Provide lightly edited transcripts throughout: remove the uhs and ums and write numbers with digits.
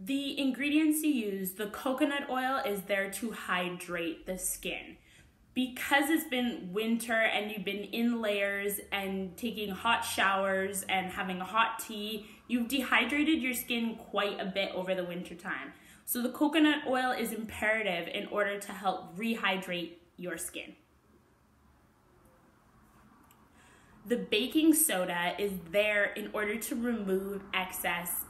The ingredients you use, the coconut oil is there to hydrate the skin. Because it's been winter and you've been in layers and taking hot showers and having a hot tea, you've dehydrated your skin quite a bit over the winter time. So the coconut oil is imperative in order to help rehydrate your skin. The baking soda is there in order to remove excess.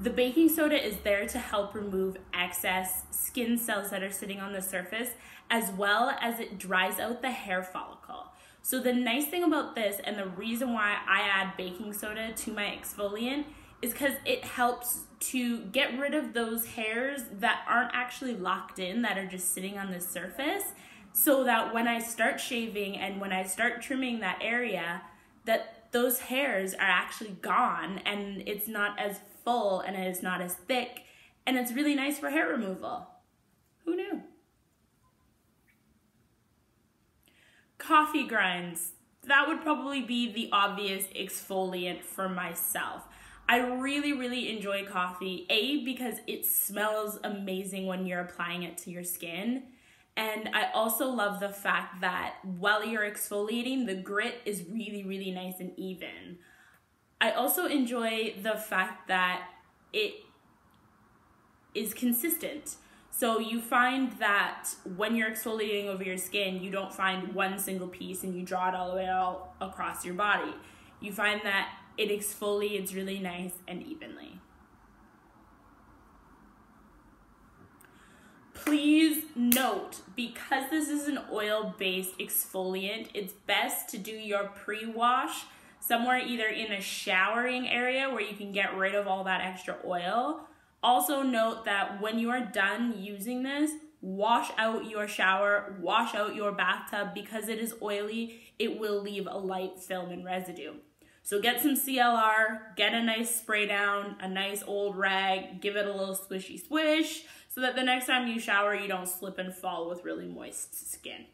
The baking soda is there to help remove excess skin cells that are sitting on the surface, as well as it dries out the hair follicle. So the nice thing about this, and the reason why I add baking soda to my exfoliant, is because it helps to get rid of those hairs that aren't actually locked in, that are just sitting on the surface, so that when I start shaving and when I start trimming that area, that those hairs are actually gone and it's not as full and it's not as thick, and it's really nice for hair removal. Who knew? Coffee grinds. That would probably be the obvious exfoliant for myself. I really enjoy coffee, because it smells amazing when you're applying it to your skin. And I also love the fact that while you're exfoliating, the grit is really nice and even. I also enjoy the fact that it is consistent. So you find that when you're exfoliating over your skin, you don't find one single piece and you draw it all the way across your body. You find that it exfoliates really nice and evenly. Please note, because this is an oil-based exfoliant, it's best to do your pre-wash somewhere either in a showering area where you can get rid of all that extra oil. Also note that when you are done using this, wash out your shower, wash out your bathtub. Because it is oily, it will leave a light film and residue. So get some CLR, get a nice spray down, a nice old rag, give it a little swishy swish, so that the next time you shower, you don't slip and fall with really moist skin.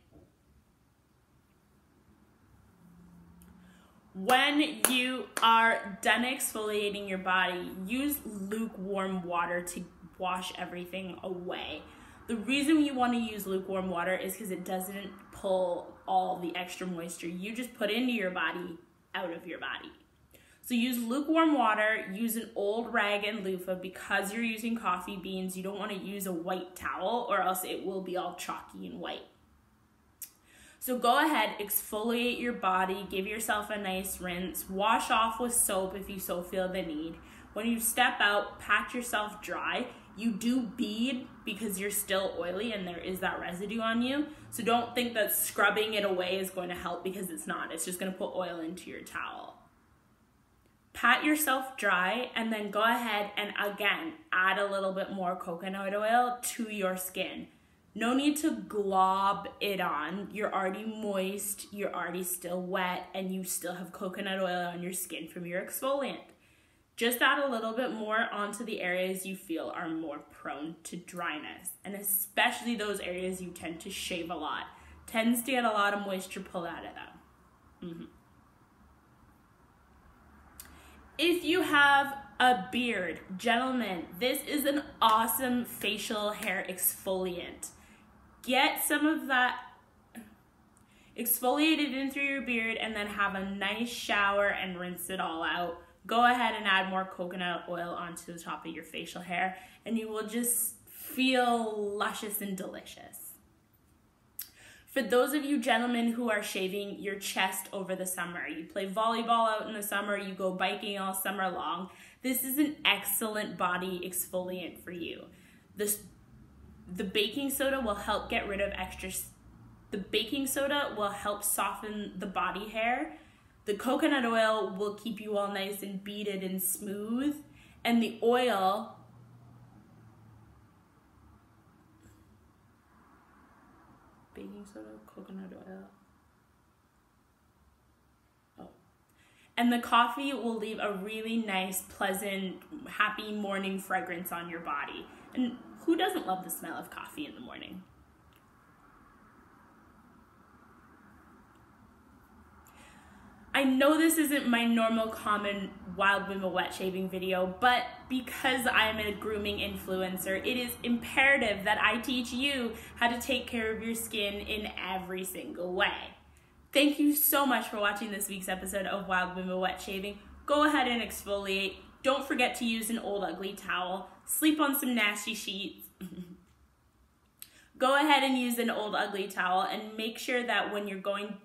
When you are done exfoliating your body, use lukewarm water to wash everything away. The reason you want to use lukewarm water is because it doesn't pull all the extra moisture you just put into your body out of your body. So use lukewarm water, use an old rag and loofah. Because you're using coffee beans, you don't want to use a white towel or else it will be all chalky and white. So go ahead, exfoliate your body, give yourself a nice rinse, wash off with soap if you so feel the need. When you step out, pat yourself dry. You do bead because you're still oily and there is that residue on you. So don't think that scrubbing it away is going to help, because it's not. It's just going to put oil into your towel. Pat yourself dry and then go ahead and again, add a little bit more coconut oil to your skin. No need to glob it on. You're already moist, you're already still wet, and you still have coconut oil on your skin from your exfoliant. Just add a little bit more onto the areas you feel are more prone to dryness, and especially those areas you tend to shave a lot. Tends to get a lot of moisture pulled out of them. If you have a beard, gentlemen, this is an awesome facial hair exfoliant. Get some of that exfoliated in through your beard and then have a nice shower and rinse it all out. Go ahead and add more coconut oil onto the top of your facial hair and you will just feel luscious and delicious. For those of you gentlemen who are shaving your chest over the summer, you play volleyball out in the summer, you go biking all summer long, this is an excellent body exfoliant for you. The baking soda will help get rid of the baking soda will help soften the body hair. The coconut oil will keep you all nice and beaded and smooth. And the oil baking soda, coconut oil. Oh. And the coffee will leave a really nice, pleasant, happy morning fragrance on your body. And who doesn't love the smell of coffee in the morning? I I know this isn't my normal common Wild Women Wet Shaving video, but because I'm a grooming influencer, it is imperative that I teach you how to take care of your skin in every single way. Thank you so much for watching this week's episode of Wild Women Wet Shaving. Go ahead and exfoliate. Don't forget to use an old ugly towel. Sleep on some nasty sheets. Go ahead and use an old ugly towel and make sure that when you're going...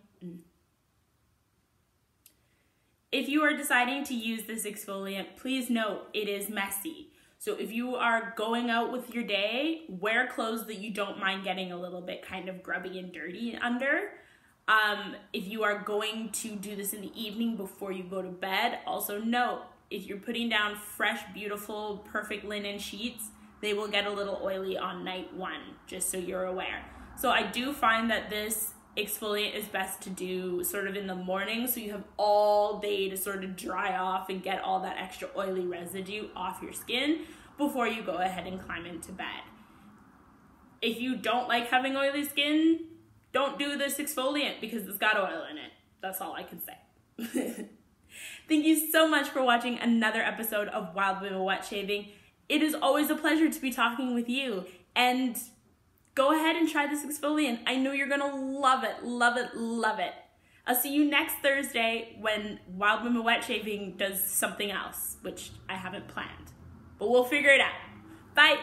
If you are deciding to use this exfoliant, please note it is messy. So if you are going out with your day, wear clothes that you don't mind getting a little bit kind of grubby and dirty under. If you are going to do this in the evening before you go to bed, also note, if you're putting down fresh, beautiful, perfect linen sheets, they will get a little oily on night one, just so you're aware. So I do find that this exfoliant is best to do sort of in the morning, so you have all day to sort of dry off and get all that extra oily residue off your skin before you go ahead and climb into bed. If you don't like having oily skin, don't do this exfoliant because it's got oil in it. That's all I can say. Thank you so much for watching another episode of Wild Women Wet Shaving. It is always a pleasure to be talking with you, and go ahead and try this exfoliant. I know you're gonna love it, love it, love it. I'll see you next Thursday when Wild Women Wet Shaving does something else, which I haven't planned, but we'll figure it out. Bye.